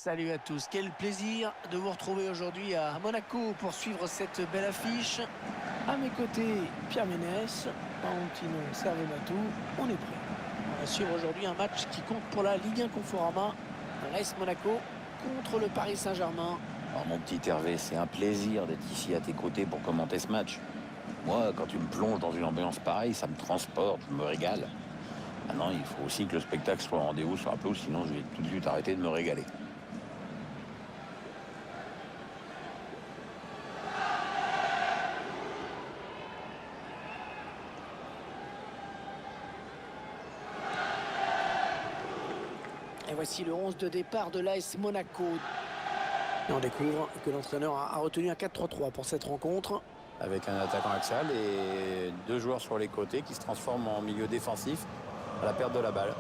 Salut à tous, quel plaisir de vous retrouver aujourd'hui à Monaco pour suivre cette belle affiche. À mes côtés, Pierre Ménès, Valentino Servematou, on est prêt. On va suivre aujourd'hui un match qui compte pour la Ligue 1 Conforama. l'AS Monaco contre le Paris Saint-Germain. Alors, mon petit Hervé, c'est un plaisir d'être ici à tes côtés pour commenter ce match. Moi, quand tu me plonges dans une ambiance pareille, ça me transporte, je me régale. Maintenant, il faut aussi que le spectacle soit au rendez-vous sur la pelouse, sinon je vais tout de suite arrêter de me régaler. Et voici le 11 de départ de l'AS Monaco. Et on découvre que l'entraîneur a retenu un 4-3-3 pour cette rencontre. Avec un attaquant axial et deux joueurs sur les côtés qui se transforment en milieu défensif à la perte de la balle.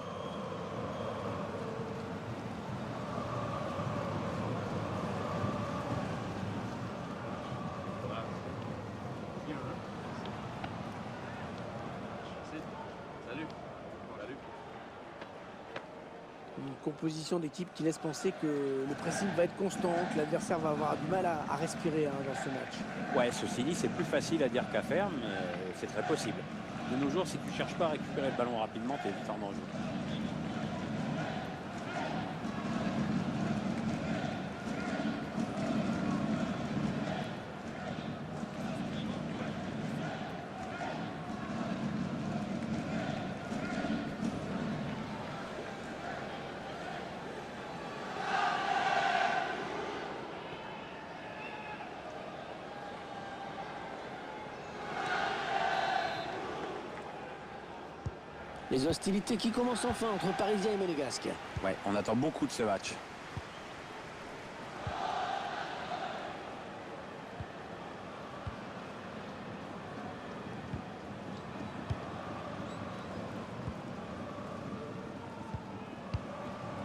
Une composition d'équipe qui laisse penser que le pressing va être constant, que l'adversaire va avoir du mal à respirer dans ce match. Ouais, ceci dit, c'est plus facile à dire qu'à faire, mais c'est très possible. De nos jours, si tu ne cherches pas à récupérer le ballon rapidement, tu es vite en danger. Les hostilités qui commencent enfin entre Parisiens et Monégasques. Ouais, on attend beaucoup de ce match.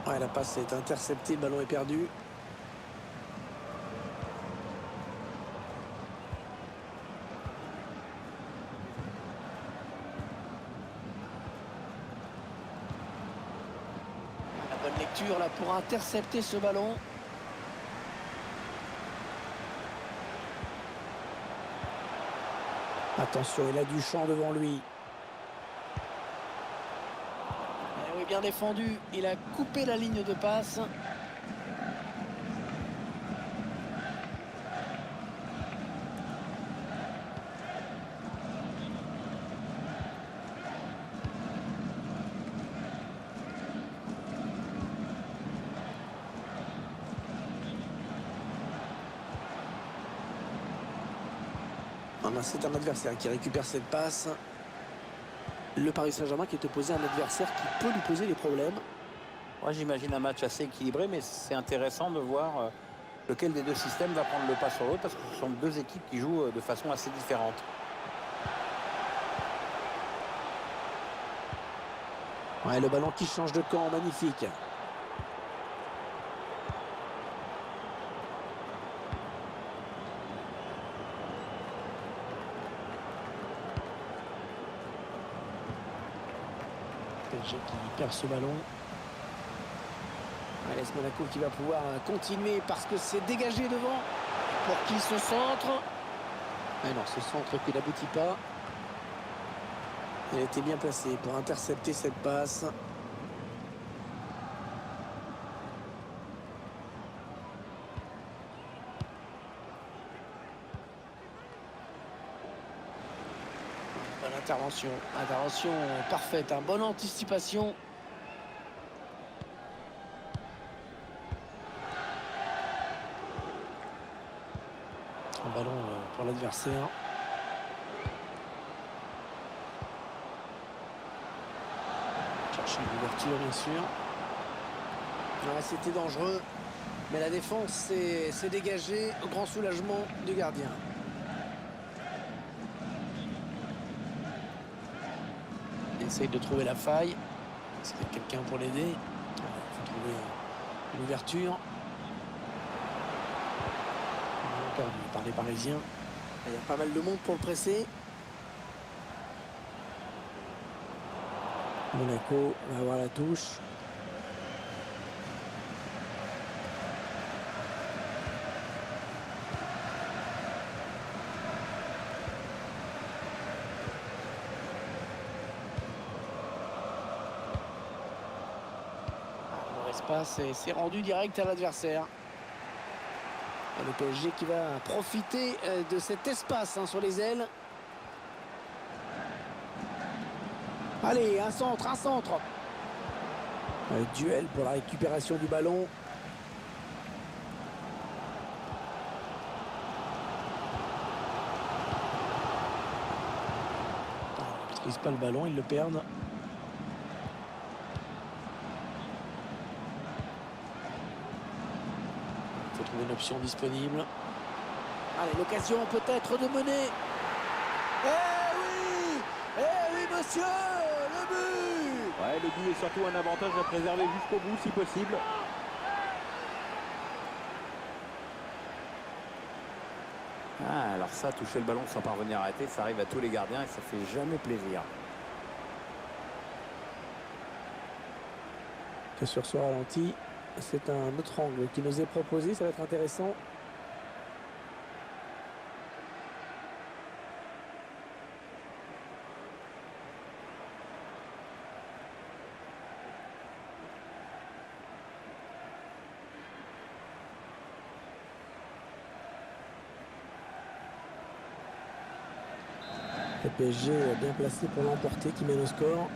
Ouais, la passe est interceptée, le ballon est perdu. La bonne lecture là pour intercepter ce ballon. Attention, il a du champ devant lui. Eh oui, bien défendu. Il a coupé la ligne de passe. C'est un adversaire qui récupère cette passe. Le Paris Saint-Germain qui est opposé à un adversaire qui peut lui poser des problèmes. Moi, j'imagine un match assez équilibré, mais c'est intéressant de voir lequel des deux systèmes va prendre le pas sur l'autre, parce que ce sont deux équipes qui jouent de façon assez différente. Ouais, le ballon qui change de camp, magnifique. PSG qui perd ce ballon. l'AS Monaco qui va pouvoir continuer parce que c'est dégagé devant. Pour qui ce centre? Mais non, ce centre qui n'aboutit pas. Il a été bien placé pour intercepter cette passe. Bonne intervention. Intervention parfaite. Bonne anticipation. Un ballon pour l'adversaire. Chercher l'ouverture, bien sûr. Ouais, c'était dangereux. Mais la défense s'est dégagée au grand soulagement du gardien. Il essaye de trouver la faille. Est-ce qu'il y a quelqu'un pour l'aider? Il faut trouver une ouverture. Perdu par les Parisiens. Il y a pas mal de monde pour le presser. Monaco va avoir la touche. l'espace et c'est rendu direct à l'adversaire. Et le PSG qui va profiter de cet espace sur les ailes. Allez, un centre, un centre. Un duel pour la récupération du ballon. Ils ne maîtrisent pas le ballon, ils le perdent. Il faut trouver une option disponible. Allez, l'occasion peut-être de mener. Eh oui, monsieur, le but. Ouais, le but est surtout un avantage à préserver jusqu'au bout si possible. Ah, alors ça, toucher le ballon sans parvenir à arrêter, ça arrive à tous les gardiens et ça fait jamais plaisir. Que sur ce ralenti, c'est un autre angle qui nous est proposé, ça va être intéressant. Le PSG est bien placé pour l'emporter, qui mène au score.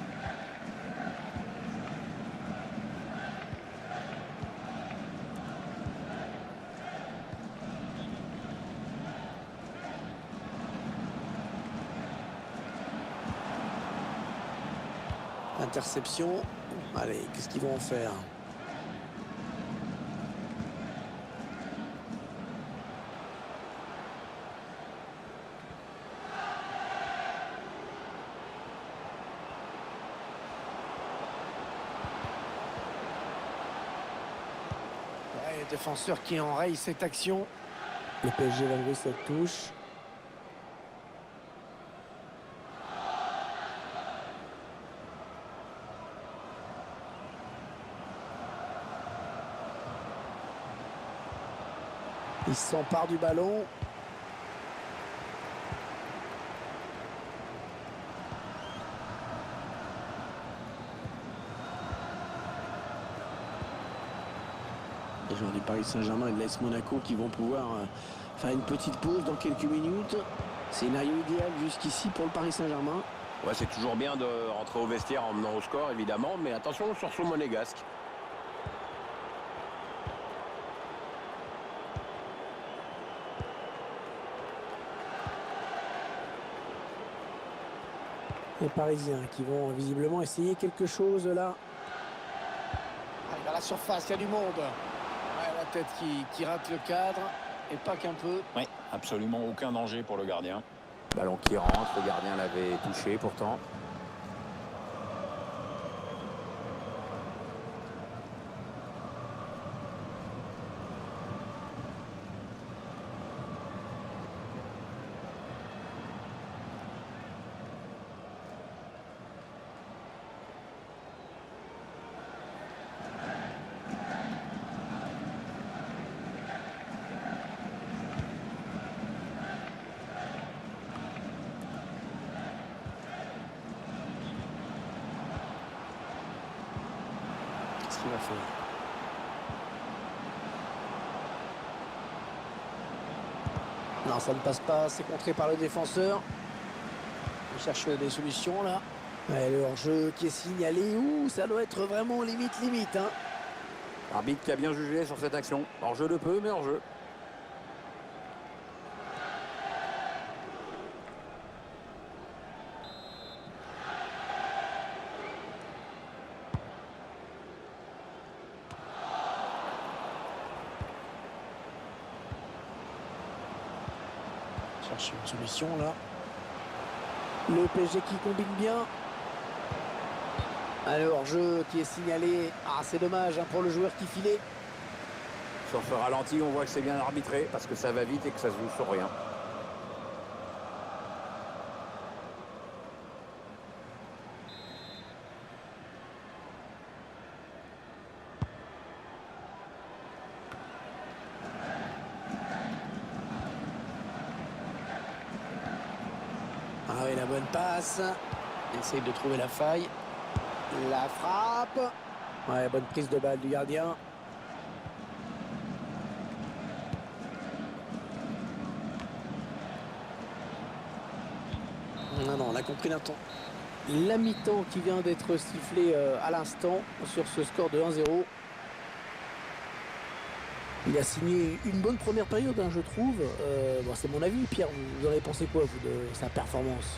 Interception. Allez, qu'est-ce qu'ils vont en faire? Ouais, le défenseur qui enraye cette action. Le PSG va jouer cette touche. Il s'empare du ballon. Les joueurs du Paris Saint-Germain et de l'AS Monaco qui vont pouvoir faire une petite pause dans quelques minutes. Scénario idéal jusqu'ici pour le Paris Saint-Germain. Ouais, c'est toujours bien de rentrer au vestiaire en menant au score, évidemment, mais attention au sursaut monégasque. Les Parisiens qui vont visiblement essayer quelque chose là. Allez, dans la surface, il y a du monde. Ouais, la tête qui rate le cadre, et pas qu'un peu. Oui, absolument aucun danger pour le gardien. Ballon qui rentre, le gardien l'avait touché pourtant. Qu'est-ce qu'il va faire? Non, ça ne passe pas, c'est contré par le défenseur. Il cherche des solutions là. Ouais, le hors-jeu qui est signalé. Ouh, ça doit être vraiment limite. Hein. Arbitre qui a bien jugé sur cette action. Hors-jeu de peu, mais hors-jeu. Cherche une solution là. Le PSG qui combine bien. Alors, jeu qui est signalé. Ah, c'est dommage pour le joueur qui filait. Sur ce ralenti, on voit que c'est bien arbitré parce que ça va vite et que ça se joue sur rien. Ah oui, la bonne passe. Il essaye de trouver la faille. La frappe. Ouais, bonne prise de balle du gardien. Non, on a compris l'instant. La mi-temps qui vient d'être sifflée à l'instant sur ce score de 1-0. Il a signé une bonne première période, hein, je trouve. Bon, c'est mon avis. Pierre, vous en avez pensé quoi, vous, de sa performance?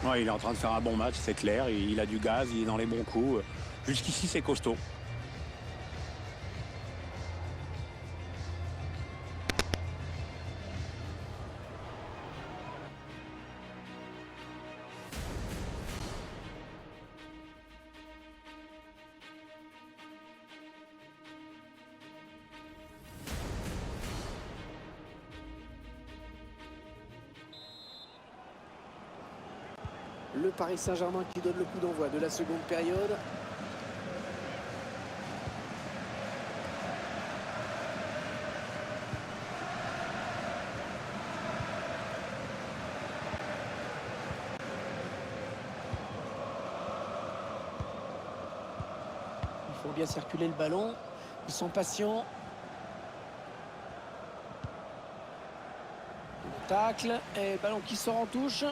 Ouais, il est en train de faire un bon match, c'est clair. Il a du gaz, il est dans les bons coups. Jusqu'ici, c'est costaud. Le Paris Saint-Germain qui donne le coup d'envoi de la seconde période. Il faut bien circuler le ballon. Ils sont patients. Le tacle et ballon qui sort en touche.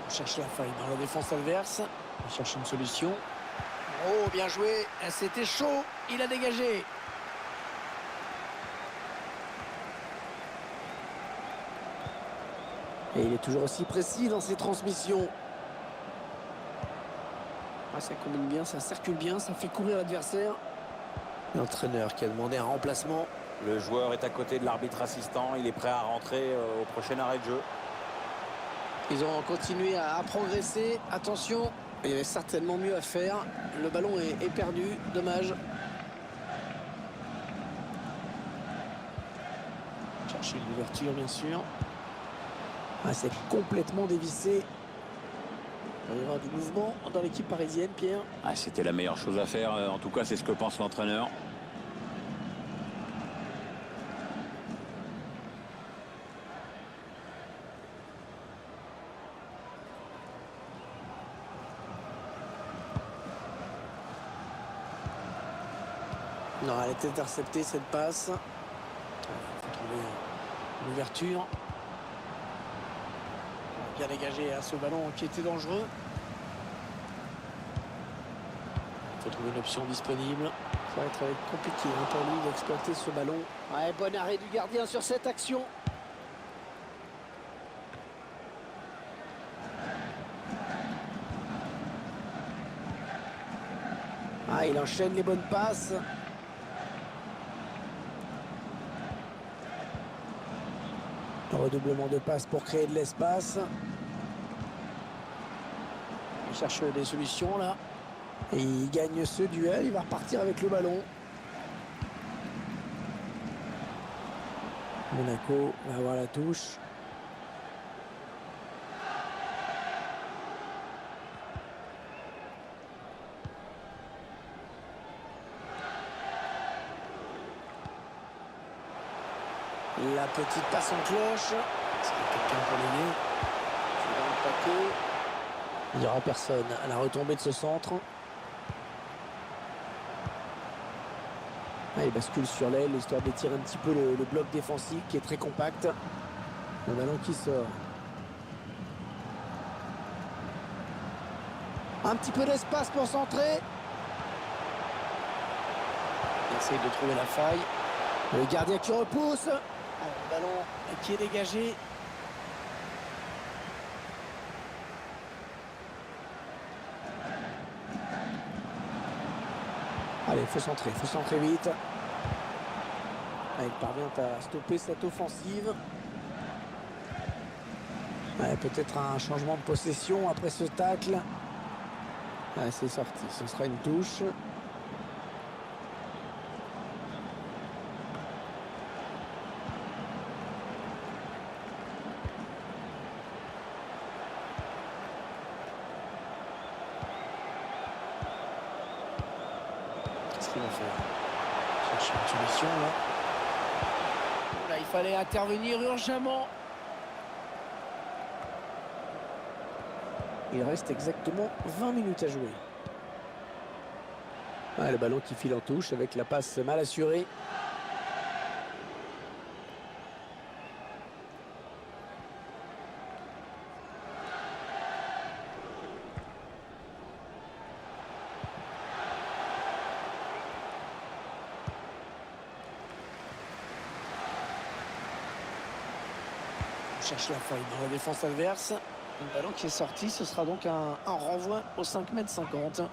On cherche la faille dans la défense adverse. Il cherche une solution. Oh, bien joué. C'était chaud. Il a dégagé. Et il est toujours aussi précis dans ses transmissions. Ah, ça combine bien, ça circule bien, ça fait courir l'adversaire. L'entraîneur qui a demandé un remplacement. Le joueur est à côté de l'arbitre assistant. Il est prêt à rentrer au prochain arrêt de jeu. Ils ont continué à progresser. Attention, il y avait certainement mieux à faire. Le ballon est perdu. Dommage. Chercher l'ouverture, bien sûr. Ah, c'est complètement dévissé. Il va y avoir du mouvement dans l'équipe parisienne, Pierre. Ah, c'était la meilleure chose à faire. En tout cas, c'est ce que pense l'entraîneur. Non, elle est interceptée, cette passe. Il faut trouver l'ouverture. Bien dégagé à ce ballon qui était dangereux. Il faut trouver une option disponible. Ça va être compliqué pour lui d'exploiter ce ballon. Ouais, bon arrêt du gardien sur cette action. Ah, il enchaîne les bonnes passes. Un redoublement de passes pour créer de l'espace. Il cherche des solutions là. Et il gagne ce duel. Il va repartir avec le ballon. Monaco va avoir la touche. La petite passe en cloche. C'est quelqu'un pour l'aider. C'est dans le paquet. Il n'y aura personne à la retombée de ce centre. Ah, il bascule sur l'aile, histoire d'étirer un petit peu le bloc défensif qui est très compact. Le ballon qui sort. Un petit peu d'espace pour centrer. Il essaye de trouver la faille. Le gardien qui repousse. Le ballon qui est dégagé. Allez, il faut centrer vite. Il parvient à stopper cette offensive. Peut-être un changement de possession après ce tacle. C'est sorti, ce sera une touche. Qu'est-ce qu'il va faire? Chercher une solution là. il fallait intervenir urgemment. Il reste exactement 20 minutes à jouer. Ah, le ballon qui file en touche avec la passe mal assurée. On cherche la faille dans la défense adverse. Le ballon qui est sorti, ce sera donc un renvoi au 5,50 m.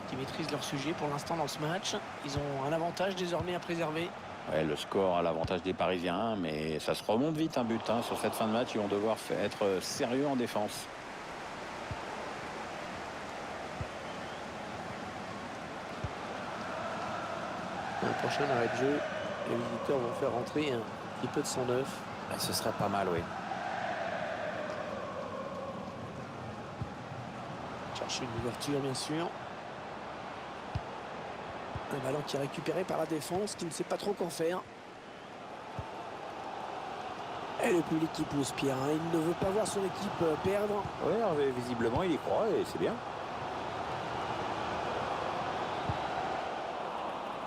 Qui maîtrisent leur sujet pour l'instant dans ce match. Ils ont un avantage désormais à préserver. Ouais, le score a l'avantage des Parisiens, mais ça se remonte vite un but. Sur cette fin de match, ils vont devoir être sérieux en défense. Un prochain arrêt de jeu, les visiteurs vont faire rentrer un petit peu de sang neuf. Ce serait pas mal, oui. Chercher une ouverture, bien sûr. Un ballon qui est récupéré par la défense, qui ne sait pas trop qu'en faire. Et le public qui pousse, Pierre. Il ne veut pas voir son équipe perdre. Oui, visiblement, il y croit et c'est bien.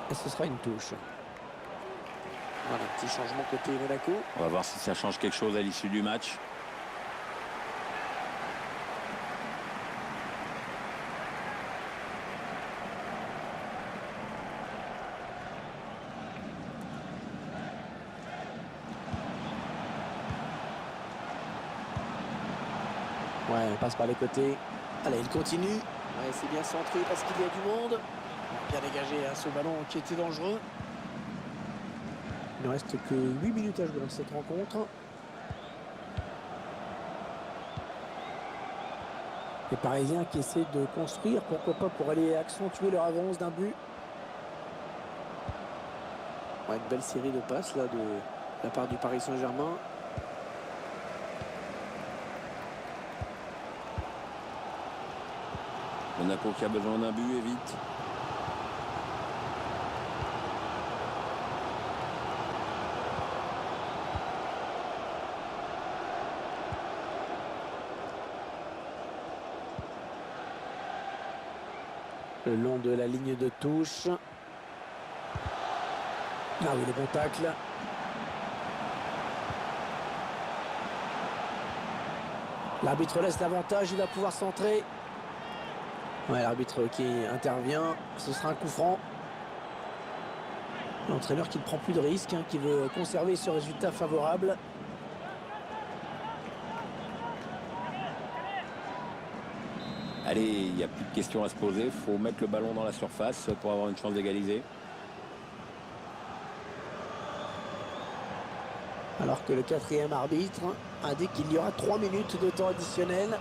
Et ce sera une touche. Voilà, un petit changement côté Monaco. On va voir si ça change quelque chose à l'issue du match. Ouais, on passe par les côtés. Allez, il continue. Ouais, c'est bien centré parce qu'il y a du monde. Bien dégagé à ce ballon qui était dangereux. Il ne reste que 8 minutes à jouer dans cette rencontre. Les Parisiens qui essaient de construire, pourquoi pas pour aller accentuer leur avance d'un but. Ouais, une belle série de passes là de la part du Paris Saint-Germain. Monaco qui a besoin d'un but et vite. Le long de la ligne de touche. Ah oui, le bon tacle. L'arbitre laisse l'avantage, il va pouvoir centrer. Ouais, l'arbitre qui intervient, ce sera un coup franc. L'entraîneur qui ne prend plus de risques, qui veut conserver ce résultat favorable. Allez, il n'y a plus de questions à se poser. Il faut mettre le ballon dans la surface pour avoir une chance d'égaliser. Alors que le quatrième arbitre indique qu'il y aura 3 minutes de temps additionnel.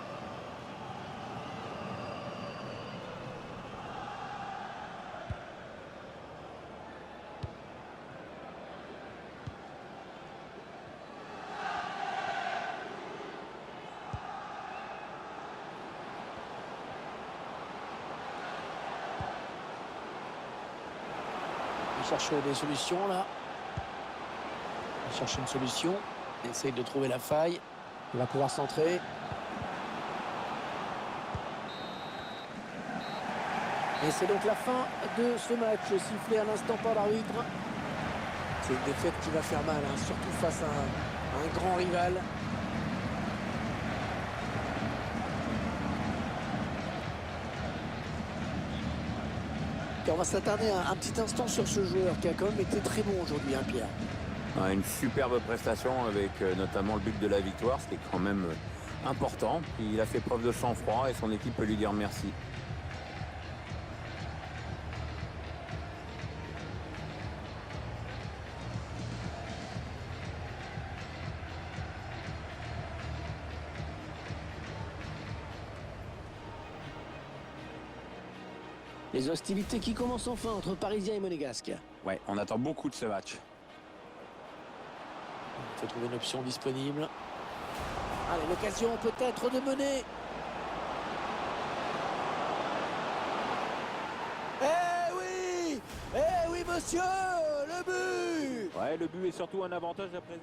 Il cherche des solutions là. Il cherche une solution. Il essaye de trouver la faille. Il va pouvoir centrer. Et c'est donc la fin de ce match, sifflé à l'instant par l'arbitre. C'est une défaite qui va faire mal, surtout face à un grand rival. Et on va s'attarder un petit instant sur ce joueur qui a quand même été très bon aujourd'hui, Pierre. Une superbe prestation avec notamment le but de la victoire, c'était quand même important. Il a fait preuve de sang-froid et son équipe peut lui dire merci. Les hostilités qui commencent enfin entre Parisiens et Monégasques. Ouais, on attend beaucoup de ce match. Il faut trouver une option disponible. Allez, l'occasion peut-être de mener. Eh oui, monsieur, le but. Ouais, le but est surtout un avantage après.